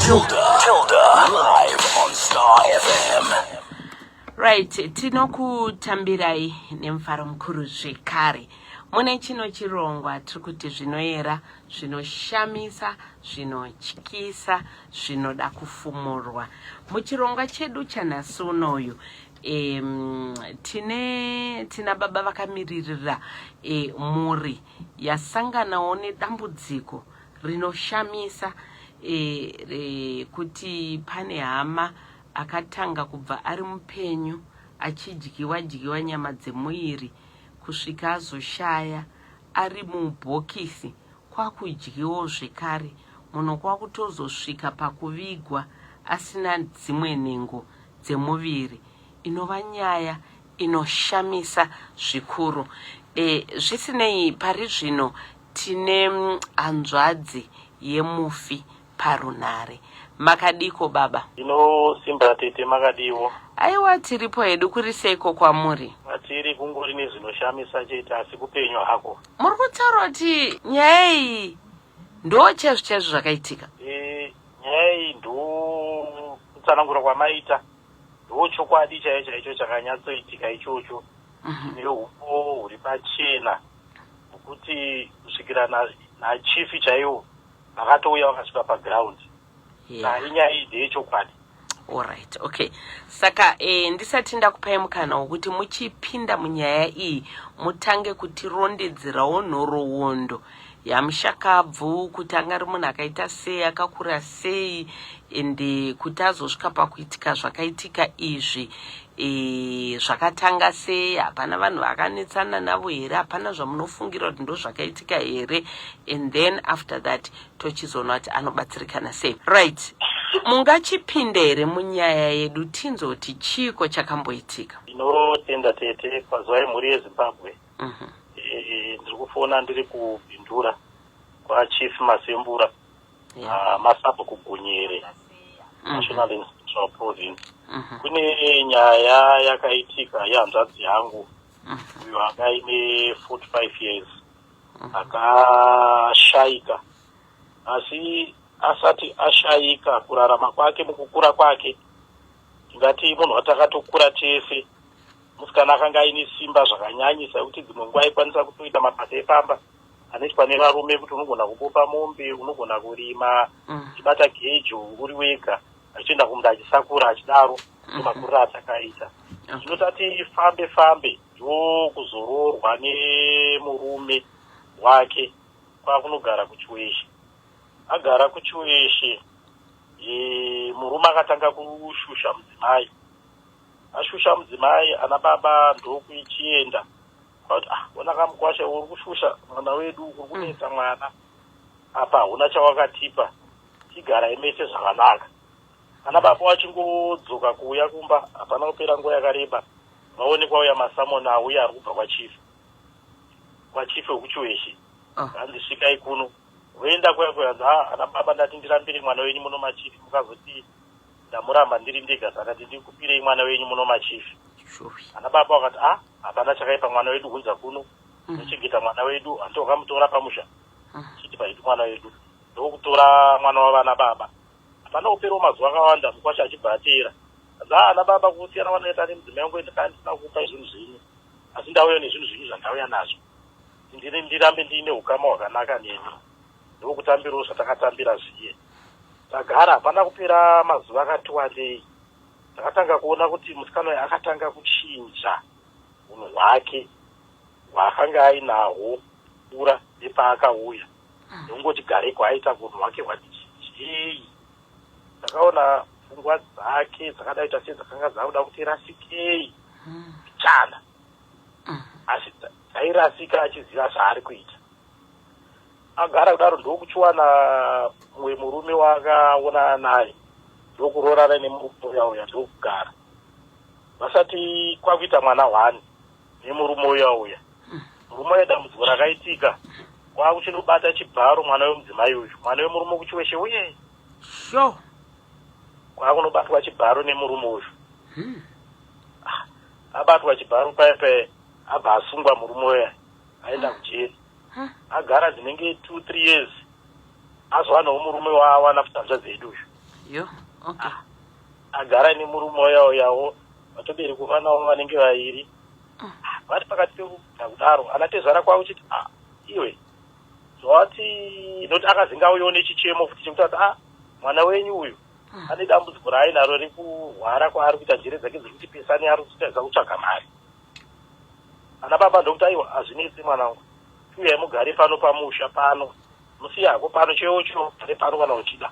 Tilda, live on Star FM. Right, tinokutambirai nemufaro mukuru zvekare. Mune chino chirongwa tirikuti zvinoera, zvinoshamisa, zvinotyisa, zvinoda kufumurwa. Muchirongwa chedu chanhasi unoyu, tina baba vakamiririra muri yasanganawo nedambudziko rinoshamisa, kuti pane hama akatanga kubva ari mupenyu achidyiwa nyama dzemuiri kusvika azoshaya ari mubhokisi, kwakudyiwo zvekare, munhu kwakutozosvika pakuvigwa asina dzimwe nhengo dzemuviri. Inova nyaya inoshamisa zvikuru. Zvisinei, pari zvino tine hanzvadzi yemufi parunare. Makadiko baba? Simba tete makadiwo. Aiwa, tiripo hedu. Kuri seiko kwamuri? Atiri kungori nezvinoshamisa chete, asi kupenyu hako. Muri kutaura kuti nyaya iyi ndo chezvo zvakaitika? Nyaya iyi ndo kutsanangura kwamaita, ndo chokwadi chaicho chakanyatsoitika ichocho. Neupo huri pachena kuti kusvikira nachifi chaiwo vakatouya vakasvika paground. Inyaya iyi ndeyechokwadi. Alright, okay. Saka ndisati ndakupai mukana wokuti muchipinda munyaya iyi mutange kutirondedzerawo nhoroondo yamushakabvu, kuti angari munhu akaita sei, akakura sei, ende kuti azosvika pakuitika zvakaitika izvi, zvakatanga sei, hapana vanhu vakanetsana navo here, hapana zvamunofungira kuti ndo zvakaitika here, and then after that tochizoona kuti anobatsirikana sei. Right. Mungachipinda here munyaya yedu tinzoti chiko chakamboitika? Ndinotenda tete pazuva remhuri yeZimbabwe. Ndiri kufona ndiri kubhindura kwaChief Masembura, Masapo kuGonyere, National and Central Province. Kune nyaya yakaitika yehanzvadzi yangu, uyo anga ine 45 years, akashaika. Asi asati ashaika, kurarama kwake mukukura kwake, tingati munhu watakatokura tese, musikana akanga aine simba zvakanyanyisa kuti dzimwe nguva aikwanisa kutoita mabasa epamba anoitwa nevarume, kuti unogona kubopa mombe, unogona kurima, achibata gejo uri wega, achienda kumunda achisakura achidaro, nemakuriro atakaita. Tinotati fambe ndo kuzororwa nemurume wake kwakunogara kuChiweshe. Agara kuChiweshe, murume akatanga kushusha mudzimai. Ashusha mudzimai, ana baba ndokuichienda kuti ona kamukwasha uri kushusha mwana wedu, uri kunetsa mwana apa, huna chawakatipa, tigara mese zvakanaka. Ana baba wachingodzoka kuuya kumba, hapana kupera nguva yakareba, vaonekwa uya masamoni auya ari kubva kwachief wekuChiweshe. Andisvikai kuno voenda kuyanza, ana baba ndati ndirambire mwana wenyu muno machifi, mukazoti ndamuramba ndiri ndega, saka ndikupirei mwana wenyu muno machifi. Ana baba vakati hapana chakaipa, mwana wedu kunza kuno, tochengeta mwana wedu, antokamutora pamusha, chiti paitu mwana wedu, ndokutora mwana wavana baba. Hapana kuperawo mazuva akawanda, mukwasha achibva atera. Ana baba kusiyana vanoita nemudzimai wangu, ndisina kukupai zvinhu zvenyu, asi ndauya nezvinhu zvenyu zvandauya nazvo, ndirambe ndiine ukama hwakanaka neni. Ndokutambirawo zvatakatambira zviye. Tagara, hapana kupera mazuva akati wandei, takatanga kuona kuti musikana uyu akatanga kuchinja unhu hwake hwaakanga ainahwo kura nepaakauya. Ndongoti gare kwaita kunhu hwake hwati chii. Takaona pfungwa dzake dzakadaita sedzakanga dzakuda kuti rasikei chana, asi dzairasika achiziva zvaari kuita. Agara kudaro, ndokuchiwana mumwe murume wakaonana naye, ndokurorana nemurume uya, ndokugara. Vasati kwakuita mwana wani nemurume uya, murume uya dambudziko rakaitika, kwakuchinobata chibharo mwana wemudzimai uyu, mwana wemurume kuChiweshe uye. Kwakunobatwa chibharo nemurume uyu. Abatwa chibharo paipai, abva asungwa murume uya, aenda kujeri. Agara dzinenge 2-3 years, azovanawo murume waawana futi hanzvadzi yedu uyu. Yo, okay. Agara nemurume wayo yawo vatoberi kuvanawo vanenge vairi. Vari pakati pekudaro anatezvara kwawo chiti iwe zvawati noti akazinga uyione chichemo futi chekuti mwana wenyu uyu ane dambudziko raainaro rekuhwara kwaari kuita njere dzake dzekuti pesani ari kuchitadza kutsvaga mari. Ana baba ndokuti aiwa hazvinetsi mwanangu, uyai mugare pano pamusha pano, musiyako pano cheocho gare pano kana uchida.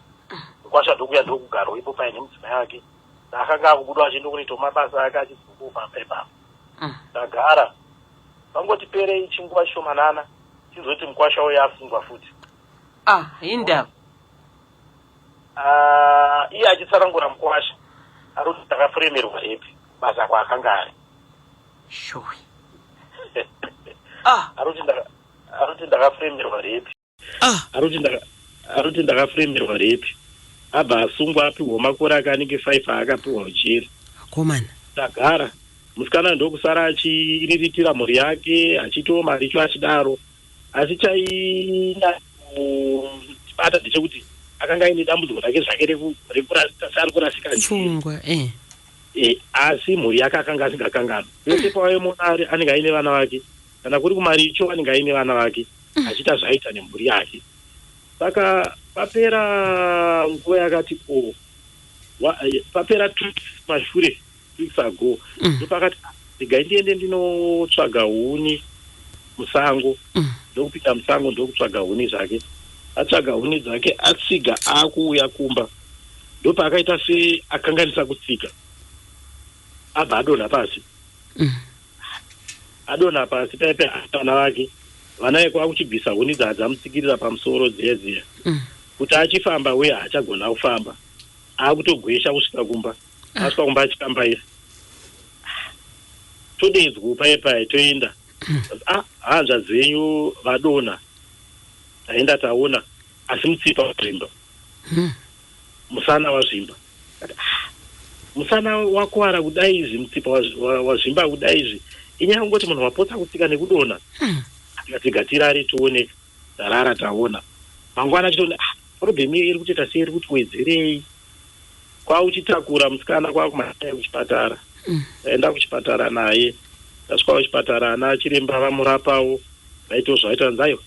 Kwasha ndokuya ndokugara ipo paine mudzimai wake. Akanga akubuda achienda kunoita mabasa ake achidzunguka pepa. Ndagara pangoti perei chinguva shomanana chizoti mukwasha uyo asungwa futi. Indaba. Iye achitsanangura mukwasha ari kuti ndakafuremerwa repi basa kwaakanga ari. Showi. Aruti ndakafuremerwa repi. Aruti ndakafuremerwa repi. Abva asungwa apiwa makore ake anenge 5 aakapiwa ujeri. Komana. Ndagara musikana ndokusara achiriritira mhuri yake achitiwo mari icho achidaro. Asi chaibata ndechekuti akanga aine dambudziko rake zvake rekurasari kurasika pfungwa. Asi mhuri yake akanga asingakanganwa. Pese pawaimona anenge aine vana vake kana kuri kumari icho anenge aine vana vake achiita zvaaita nemhuri yake. Saka papera nguva yakati papera 2 mashure 6 ago ndopakati ndigai ndiende ndinotsvaga huni musango. Ndokupinda musango ndokutsvaga huni zvake. Atsvaga huni dzake atsiga akuuya kumba ndopakaita seakanganisa kutsika. Abva adonha pasi. Adonha pasi paipe vana vake. Vana vake vakuchibvisa huni dzadzamutsikirira pamusoro dziye kuti achifamba uye haachagona kufamba. Akutogwesha kusvika kumba. Asvika kumba achikambaira. Todedzwa paipai toenda. Hanzva dzenyu vadonha. Taenda taona asi mutsipa wazvimba. Musana wazvimba. Musana wakuwara kudai izvi, mutsipa wazvimba kudai izvi. Inyaya kungoti munhu wapotsa kutsika nekudonha. Tikatigatira tuone tarara taona. Mangwana achitoona problemu iri kutoita sei, iri kuti wedzerei. Kwauchitakura musikana kwakumaya kuchipatara. Taenda kuchipatara naye. Tasvika kuchipatara ana chiremba vamurapawo. Vaito zvaita nzayo.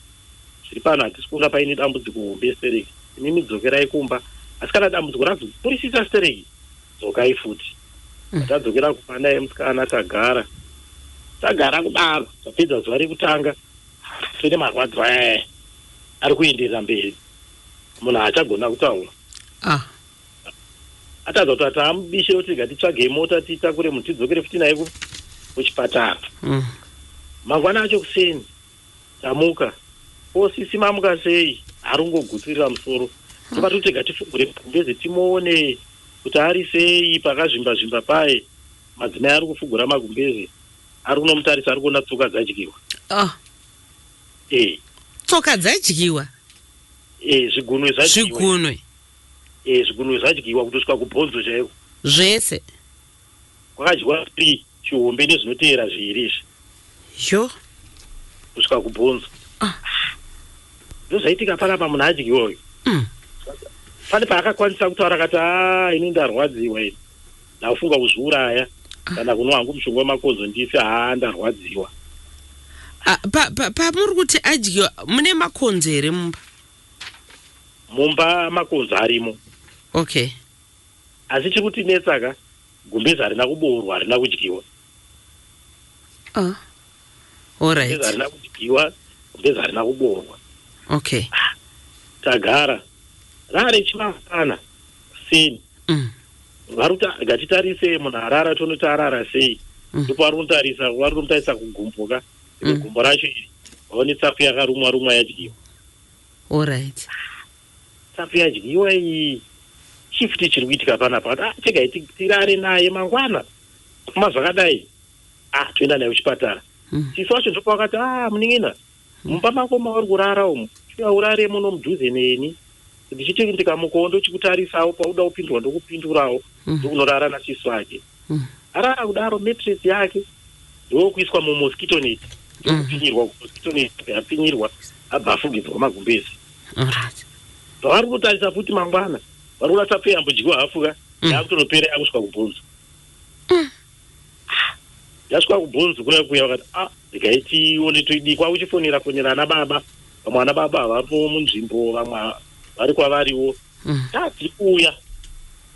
Zviri pano hatisi kuona paine dambudziko hombe stereki. Inini dzokerai kumba. Asi kana dambudziko razopurisisa stereki, dzokai futi. Tadzokera kumba naye musikana tagara kudaro. Tapedza zuva rekutanga. Tine marwadzo ari kuenderera mberi. Munhu haachagona kutaura. Atadza kuti atamubishe kuti gatitsvagei mota titakure munhu tidzokere futi naye kuchipatara. Mangwana acho kuseni tamuka. Osisi mamuka sei arungogutsirira musoro. Topati gatifungure Gumbezi timuone kuti ari sei pakazvimba paye. Madzimai ari kufugura magumbezi. Ari kunomutarisa, ari kuona tsoka dzadyiwa. Tsoka dzadyiwa? Zvigunwe zvadyiwa. Zvigunwe zvadyiwa kutosvika kubhonzo chaiko. Zvese kwakadyiwa 3 chihombe nezvinoteera zviiri izvi. Yo kusvika kubhonzo. Ndozvaitika panapa munhu adyiwa uyu. Pane paakakwanisa kutaura akati ini ndarwadziwa ini. Ndakufunga kuzviuraya kana kunwa hangu mushonga wemakozo ndife ndarwadziwa. Pamuri kuti adyiwa mune makonzo here mumba? Mumba makonzo arimo. Okay. Asi chiri kuti netsaka Gumbezi harina kuboorwa, harina kudyiwa. Alright. Gumbezi harina kudyiwa, Gumbezi harina kuboorwa. Okay. Tagara rari chimafana seni. Varuta gatitarise munhu arara tonoti arara sei. Ndipo vari kumutarisa kugumbuka. Gumbo racho iri vaone tsapu yakarumwa yadyiwa. Alright. Tsapu yadyiwa iyi chifuti chiri kuitika panapa. Chega tirare naye mangwana. Kuma zvakadai. Toenda naye kuchipatara. Chiso wacho ndipo wakati muning'ina. Mumba mako mauri kurara umu. Urare muno mudhuze neni. Ndichiti ndikamukondo chikutarisawo pauda kupindurwa ndokupindurawo. Ndokunorara nachiso wake. Arara kudaro mattress yake ndokuiswa mumosquito net. Ndokupfinyirwa mosquito net, yapfinyirwa abva afugidzwa magumbezi. Alright. Pavari kutarisa futi mangwana varikuda tapeya mbudyiwa hafu ka yakutonopera yakusvika kubhunzu yasvika kubhunzu kuya vakati ndikaitione toidi kwakuchifonera fonera ana baba vamwe ana baba havaripo munzvimbo vamwe vari kwavariwo tati kuuya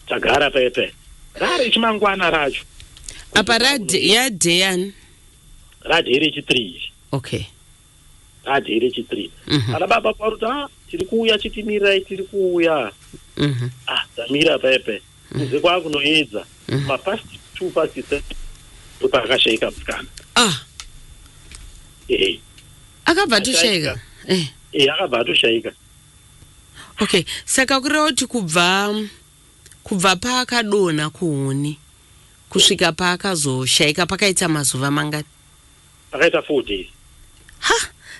tagara pepe rari chimangwana racho apa yadheyani radhe rechi3 okay radhe rechi3 ana baba kwaruti tiri kuuya chitimirirai tiri kuuya tamira pepe kuze kwakunoedza mapast 2 past 3 ndopakashayika musikana akabva toshayika akabva atoshayika okay saka kureva kuti kubva paakadonha kuhuni kusvika paakazoshayika pakaita mazuva mangani? Pakaita 4 days.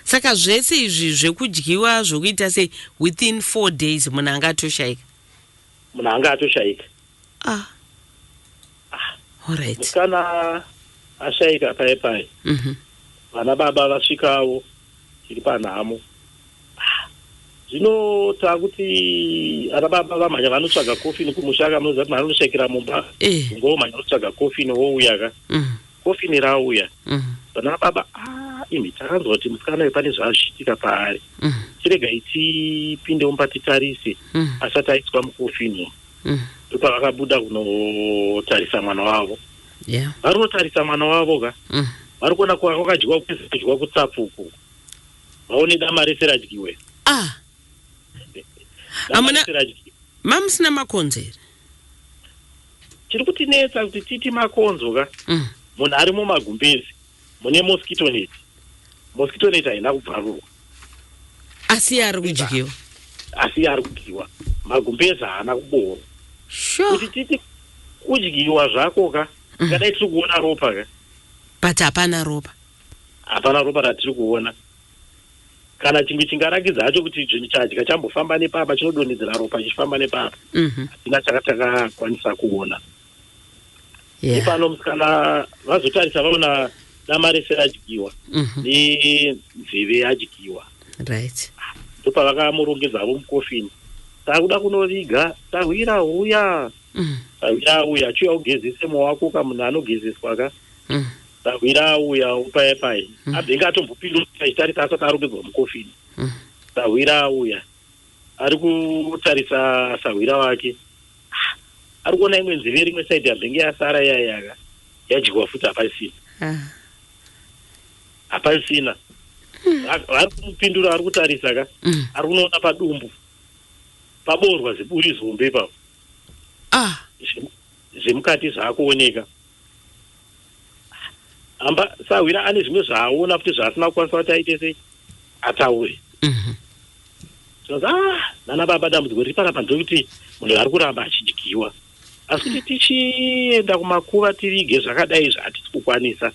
Saka zvese izvi zvekudyiwa zvokuita sei within 4 days munhu angatoshayika? Munhu angatoshayika. Alright. Musikana ashayika pai. Vana baba vasvikawo tiri panhamo. Zvino takuti ana baba vamhanya vanotsvaga kofini kumushaka munoziva kuti vanoshayikira mumba. Ngomhanya kutsvaga kofini wouya ka. Kofini rauya. Vana baba imi takanzwa kuti musikana uyu pane zvazvichitika paari. Chirega tipinde mumba titarise asati aiswa mukofini. Ndopavakabuda kunotarisa mwana wavo. Vari kunotarisa mwana wavo ka. Vari kuona kwakadyiwa kudyiwa kutsapuku. Vaone dama rese radyiwe. Amuna mamusina makonzo here? Chiri kutinetsa kuti titi makonzo ka. Munhu ari mumagumbezi mune mosquito net. Mosquito net haina kubvarurwa. Asi ari kudyiwa. Asi ari kudyiwa. Magumbezi haana kuboorwa. Kuti titi kudyiwa zvako ka. Ngadai tiri kuona ropa ka. But hapana ropa. Hapana ropa ratiri kuona. Kana chimwe chingarakidza hacho kuti zvinhu chadya chambofamba nepapa chinodonhedzera ropa chichifamba nepapa. Hatina chakakwanisa kuona. Ipano musikana vazotarisa vaona dama rese radyiwa nenzeve yadyiwa. Right. Ndopavakamurongedzavo mukofini. Takuda kunoviga tahwira uya. Tahwira uya achiuya ugezese moyo wako ka munhu anogezeswa ka. Tahwira uya upaepai. Abhenga atombopindura achitarisa asati arongedzwa mukofini. Tahwira uya. Ari kutarisa sahwira wake. Ari kuona imwe nzeve rimwe saidi yabhenge yasara yayaka yadyiwa futi hapasina. Hapasina. Ari kumupindura ari kutarisa ka. Ari kunoona padumbu. Paborwa ziburi zombe ipapo. Zvemukati zvaakuoneka. Amba sahwira ane zvimwe zvaaona futi zvaasina kukwanisa kuti aite sei ataure. Nana baba dambudziko riri panapa ndekuti munhu ari kuramba achidyiwa. Asi kuti tichienda kumakuva tivige zvakadai zvatisi kukwanisa.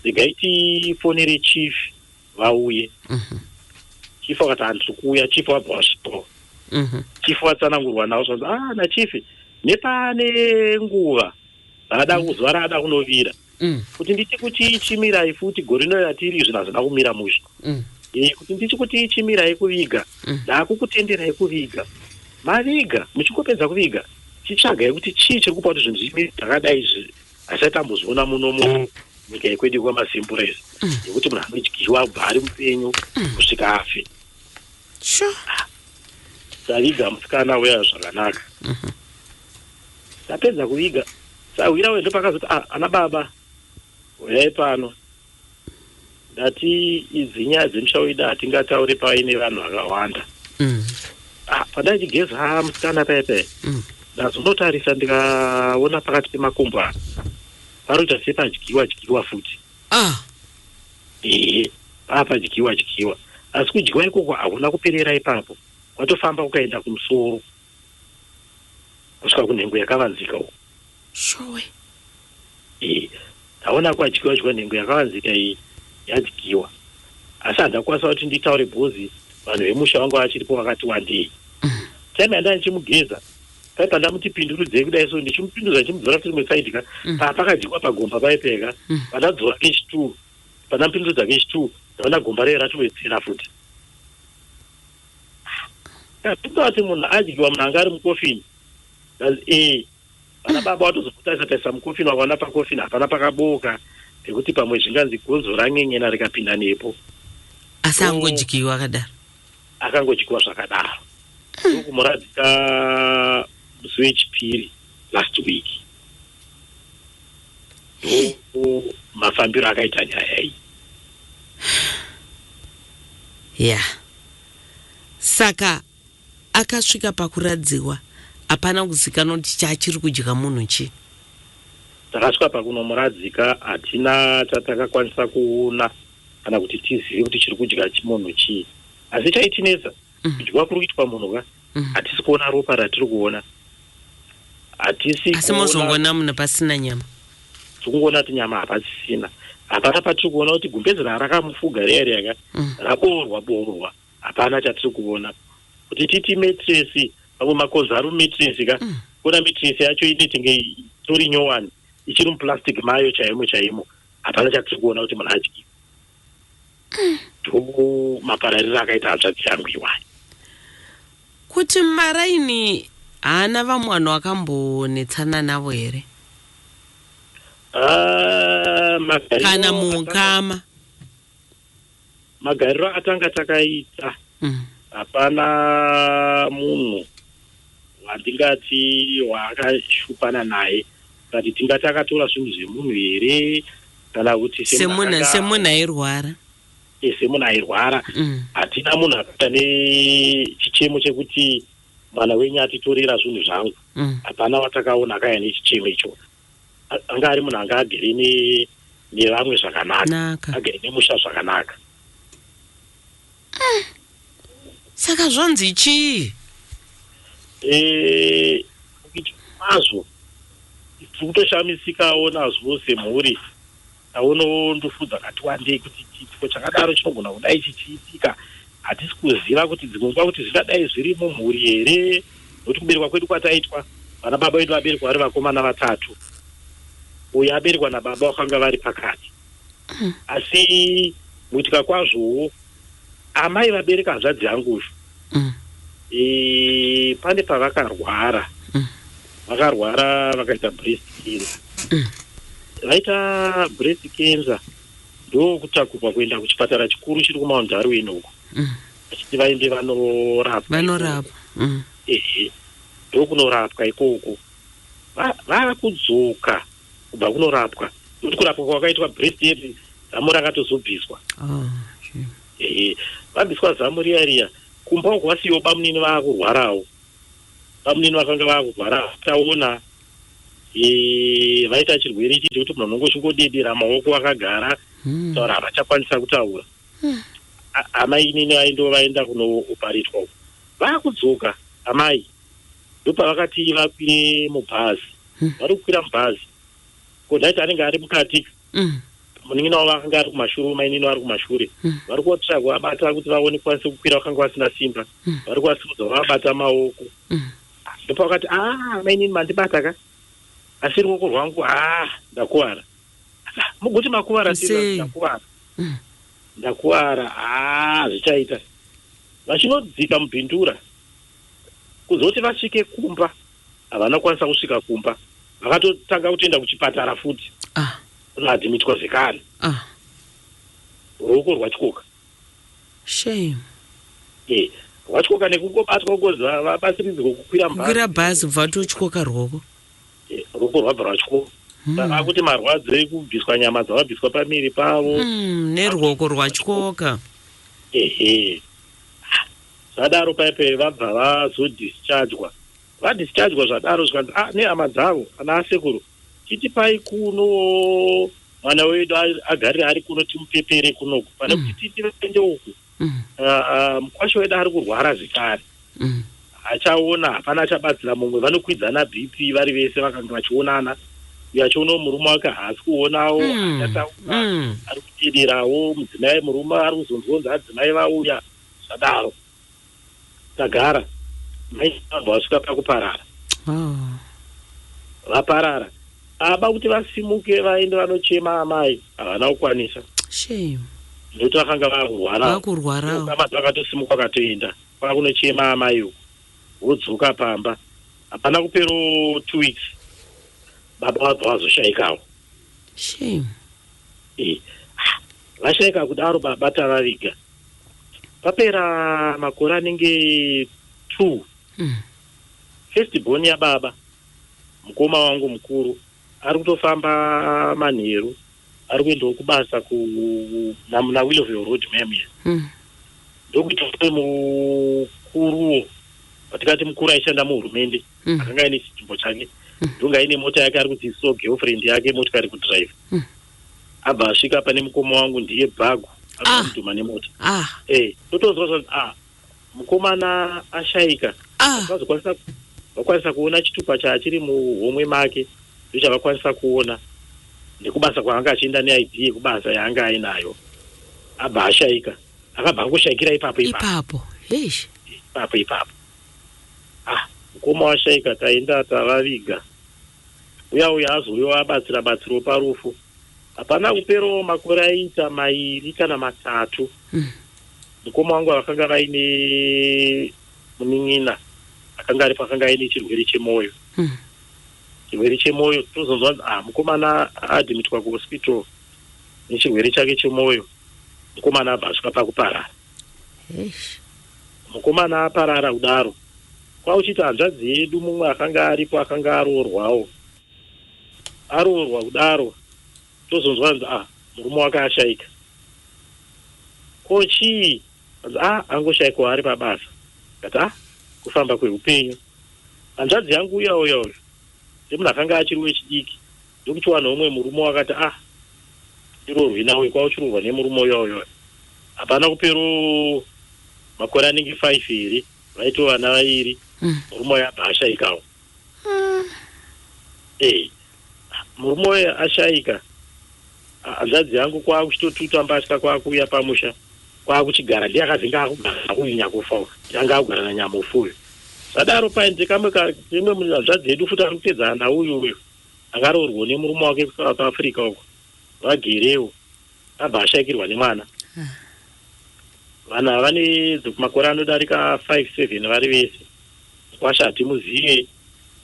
Regai tifonere chief vauye. Chief akati handiri kuuya, chief wabva wasvikawo. Chief watsanangurwa nawo zvanzi nachief nepane nguva rada kuzuva rada kunovira. Kuti ndichi kuti chimirai futi gore rino ratiri zvinhu hazvina kumira musha. Kuti ndichi kuti chimirai kuviga. Ndakukutenderai kuviga. Maviga muchingopedza kuviga chitsvagai kuti chii chiri kupa kuti zvinhu zvimire zvakadai izvi hasati ambozviona muno munyika yekwedu kwamasimburezi. Yekuti munhu anodyiwa kubva ari mupenyu kusvika afe. Taviga musikana weya zvakanaka. Tapedza kuviga sahwira wendo pakazoti ana baba uyai pano. Ndati idzi nyaya dzemushaurida hatingataure paine vanhu vakawanda. Pandaichigeza musikana pepe. Ndazonotarisa ndikaona pakati pemakumbo apa paroita sepadyiwa futi. Padyiwa. Asi kudyiwa ikoko hakuna kuperera ipapo. Kwatofamba kukaenda kumusoro. Kusvika kunhengo yakavanzika uko. Taona kwadyiwa nhengo yakavanzika iyi yadyiwa. Asi handakwanisa kuti nditaure bhozi vanhu vemusha vangu vachiripo vakati wandei. Time yandanga ndichimugeza paipa ndamutipindurudzei kudai so ndichimupindudza ndichimudzora kuti rimwe saidi ka pakadyiwa pagomba paipeka pandadzora kechi2 pandamupindudza kechi2 ndaona gomba rei ratowedzera futi. Tinoda kuti munhu adyiwa munhu anga ari mukofini vana baba watozoputaisa mukofini wakaona pakofini hapana pakaboka pekuti pamwe zvinganzi gonzo ran'en'ena rikapinda nepo. Asi angodyiwa akadaro. Akangodyiwa zvakadaro. Kumuradzika musi wechipiri last week. Mafambiro akaita nyaya iyi. Saka akasvika pakuradziwa hapana kuzikanwa kuti chachiri kudya munhu chi. Takasvika pakunomuradzika hatina chatakakwanisa kuona kana kuti tizive kuti chiri kudya chimunhu chii. Asi chaitinesa kudyiwa kuri kuitwa munhu ka hatisi kuona ropa ratiri kuona. Asi mozongoona munhu pasina nyama. Tikungoona kuti nyama hapasisina. Hapana patiri kuona kuti gumbezera rakamufuga riya ka raboorwa. Hapana chatiri kuona. Kuti titi metresi pamwe makozaru metresi ka kuona metresi yacho inenge tori nyowani ichiri muplastic mayo chaimo. Hapana chatiri kuona kuti munhu adyiwa. Maparariro akaita hanzvadzi yangu iwani. Kuti maraini haana vamwe vanhu vakambonetsana navo here? Kana mukama magariro atanga takaita hapana munhu watingati waakashupana naye kuti tingati akatora zvinhu zvemunhu here kana kuti semunhu airwara. Semunhu airwara hatina munhu akaita nechichemo chekuti mwana wenyu atitorera zvinhu zvangu. Hapana watakaona akaya nechichemo icho. Anga ari munhu anga agere nevamwe zvakanaka, agere nemusha zvakanaka. Saka zvanzi chii? Mazvo tikutoshamisikawo nazvo semhuri. Taunondofudza kati wandei kuti chitiko chakadaro chinogona kudai chichiitika. Hatisi kuziva kuti dzimwe nguva kuti zvingadai zviri mumhuri here. Nokuti kuberekwa kwedu kwataitwa vana baba vedu vaberekwa vari vakomana 3. Uyo aberekwa nababa vakanga vari pakati. Asi muitika kwazvowo amai vabereka hanzvadzi yanguzvo. Pane pavakarwara. Vakarwara vakaita breast cancer. Vaita breast cancer ndokutakurwa kuenda kuchipatara chikuru chiri kuMount Darwin uko. Achiti vaende vanorapwa. Ndokunorapwa ikoko. Vakudzoka kubva kunorapwa. Nokuti kurapwa kwakaitwa breast cancer zamu rakatozobviswa. Vabviswa zamu riya kumba uko vasiyo bamunini vakurwarawo. Bamunini vakanga vakurwara taona vaita chirwere ichi kuti munhu anongosvingodedera maoko akagara taura havachakwanisa kutaura. Amai inini vaenda kunooparetwa uko. Vakudzoka amai ndopavakati vakwire mubhazi. Vari kukwira mubhazi kodhaiti anenge ari mukati. Munin'ina wavo vakanga ari kumashure, mainini vari kumashure. Vari kuotsvaga kuvabata kuti vaone kukwanisa kukwira vakanga vasina simba. Vari kuvasimudza vavabata maoko. Ndopavakati mainini mandibata ka asi ruoko rwangu ndakuwara. Muguti makuwara ndakuwara zvichaita. Vachinodzika mubhindura kuzoti vasvike kumba havana kukwanisa kusvika kumba. Vakatotanga kutoenda kuchipatara futi. Kunadhimitwa zvekare. Ruoko rwatyoka. Shame. Rwatyoka nekungobatwa ngozi vabasiridzi kukwira mubhazi. Kukwira bhazi kubva totyoka ruoko. Ruoko rwabva rwatyoka. Saka kuti marwadzo ekubviswa nyama dzavabviswa pamiri pavo. Neruoko rwatyoka. Zvadaro paipe vabva vazodischargwa. Vadischargwa zvadaro zvikanzi nehama dzavo ana asekuru titipai kuno mwana wedu agari ari kuno timupepere kunoku pane kuti titiende uku. Mukwasha wedu ari kurwara zvekare. Achaona hapana achabatsira mumwe. Vanokwidzana BP vari vese vakanga vachionana. Uyo achiona murume wake haasi kuonawo. Ari kutederawo mudzimai murume ari kuzonzonza adzimai vauya. Zvadaro tagara mai vasvika pakuparara. Vaparara aba kuti vasimuke vaende vanochema amai havana kukwanisa. Ndokuti vakanga vakurwara. Vakatosimuka vakatoenda kwakunochema amai uko. Vodzoka pamba hapana kupero 2 weeks baba vabva vazoshaikawo. Shame. Vashaika kudaro baba tavaviga. Papera makore anenge 2. First born yababa mukoma wangu mukuru ari kutofamba manheru ari kuendawo kubasa na Willowville Road Memia. Ndokuti mukuruwo patikati mukuru aishanda muhurumende akanga aine chitsumbo chake ndonga aine mota yake ari kudzidzisawo girlfriend yake motikari kudrive. Abva asvika pane mukoma wangu ndiye bhagu akamudhuma nemota. Totozwa zvanzi mukomana ashaika. Vakwanisa kuona chitupa chachiri muhomwe make ndochavakwanisa kuona nekubasa kwaanga achienda neID yekubasa yaanga ainayo. Abva ashaika akabva angoshaikira ipapo. Mukoma washaika taenda tavaviga uya azouya abatsira parufu. Hapana kupero makore aita 2 kana 3 mukoma wangu vakanga vaine munin'ina akanga ari pakanga aine chirwere chemoyo. Chirwere chemoyo tozonzwa mukomana adhimitwa kuhospital nechirwere chake chemoyo. Mukomana abva asvika pakuparara. Mukomana aparara kudaro kwauchiti hanzvadzi yedu mumwe akanga aripo akanga aroorwa kudaro tozonzwa nzi murume wake ashaika. Kochii angoshaikwa ari pabasa kati kufamba kweupenyu. Hanzvadzi yangu uya semunhu akanga achiri wechidiki ndokuti wanhu umwe murume wakati irorwi nawe kwauchirorwa nemurume uya. Hapana kupero makore anenge 5 here vaitova vana 2 murume uya abva ashaikawo. Murume uya ashaika hanzvadzi yangu kwakuchitotuta mbatya kwakuuya pamusha kwakuchigara ndiye akazinga akugara kuinya kufa yanga akugara nanyamufuyo. Sadaro painze kamwe hanzvadzi yedu futi ari kupedzana nauyu akaroorwa nemurume wake kuSouth Africa uko vagerewo abva ashaikirwa nemwana. Vana vane makore anodarika 5-7 vari vese. Mukwasha hatimuzive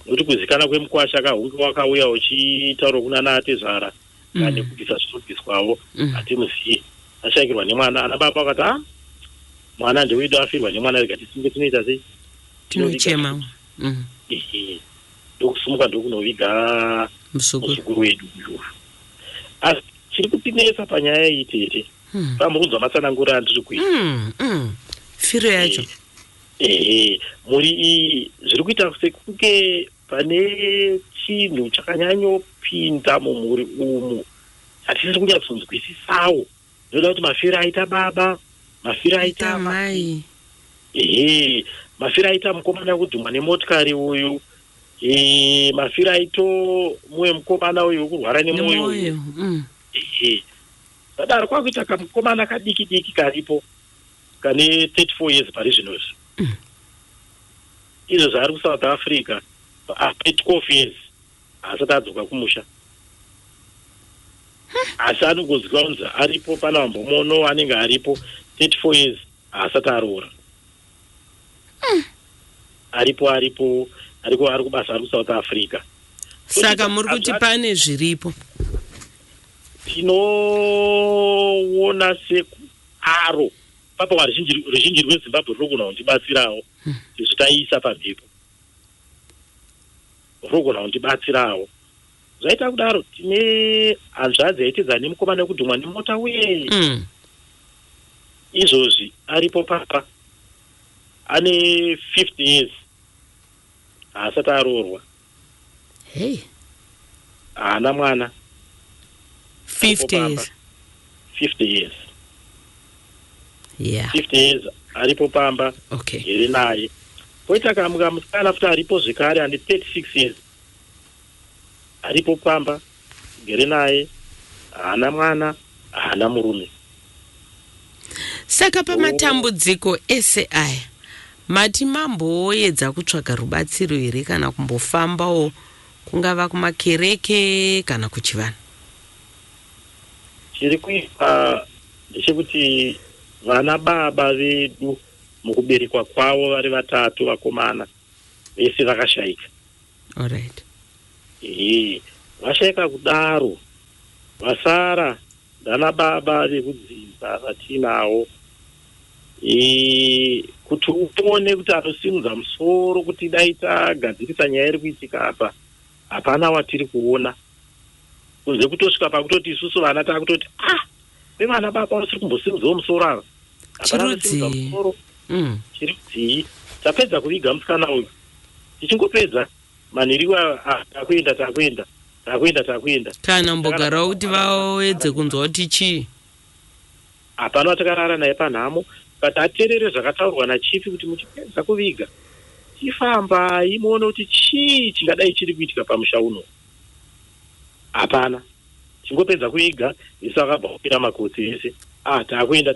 nokuti kuzikana kwemukwasha kahunge wakauya uchitaura kuna naatezvara kane kubvisa zvinobviswawo hatimuzive. Ashaikirwa nemwana ana baba vakati mwana ndewedu afirwa nemwana rega tisinge tinoita sei tinochema. Ndokusumuka ndokunoviga musukuru wedu uyu. Asi chiri kupinesa panyaya iyi tete pamurunzwa matsanangura andiri kuita firo yacho. Muri iyi zviri kuita sekunge pane chinhu chakanyanyopinda mumhuri umu hatisiri kunyatsonzwisisawo. Ndoda kuti mafiro aita baba, mafiro aita mai, mafiro aita mukomana wekudhumwa nemotikari uyu, mafiro aito mumwe mukomana uyu wekurwara nemwoyo uyu. Sadaro kwakuita kamukomana kadiki karipo kane 34 years pari zvinozvi. Izvo zvaari kuSouth Africa 12 years asati adzoka kumusha. Asi anongoziva kunzi aripo pana wambomono anenge aripo 34 years asati aroora. Aripo ari kubasa ari kuSouth Africa. Saka muri kuti pane zviripo tinoona sekuaro papa ruzhinji rweZimbabwe rwogona kundibatsirawo zvitaisa pamhepo rwogona kundibatsirawo. Zvaita kudaro tine hanzvadzi yaitedza nemukomana wekudhumwa nemota uye izvozvi aripo papa ane 50 years asati aroorwa. Haana mwana. 50 years. Yeah. 50 years aripo pamba. Iri naye. Poita kamusikana futi aripo zvekare ane 36 years. Aripo pamba gere naye haana mwana haana murume. Saka pamatambudziko ese aya mati mamboedza kutsvaga rubatsiro here kana kumbofambawo kungava kumakereke kana kuchivanhu? Chiri kuitwa ndechekuti vana baba vedu mukuberekwa kwavo vari 3 vakomana vese vakashaika. Alright. Vashayika kudaro vasara ndana baba vekudzimba vatinawo kuti upone kuti anosimudza musoro kuti dai tagadzirisa nyaya iri kuitika apa hapana watiri kuona kunze kutosvika pakutoti isusu vana takutoti vevana baba vasiri kumbosimudzawo musoro ava chirudzii tapedza kuviga musikana uyu tichingopedza manhiriwa takuenda kana mbogarawo kuti vawedze kunzwa kuti chii hapana watakarara naye panhamo kuti ateerere zvakataurwa nachifi kuti muchipedza kuviga chifambai muone kuti chii chingadai chiri kuitika pamusha uno. Hapana, chingopedza kuviga isu akabva kupira makotsi ese takuenda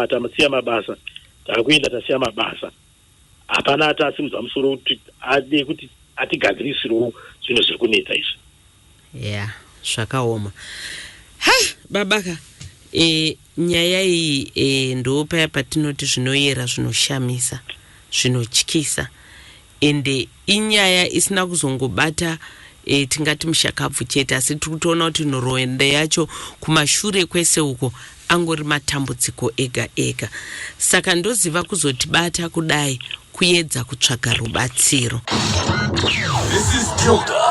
tamasiya mabasa tasiya mabasa. Hapana atasimudza musoro kuti ade kuti atigadzirisirewo zvinhu zviri kunetsa izvi. Zvakaoma. Babaka, nyaya iyi ndopaya patinoti zvinoyera, zvinoshamisa, zvinotyisa, ende inyaya isina kuzongobata tingati mushakabvu chete, asi tikutoona kuti nhoroondo yacho kumashure kwese uko angori matambudziko ega ega. Saka ndoziva kuzotibata kudai kuedza kutsvaga rubatsiro. This is Gilda.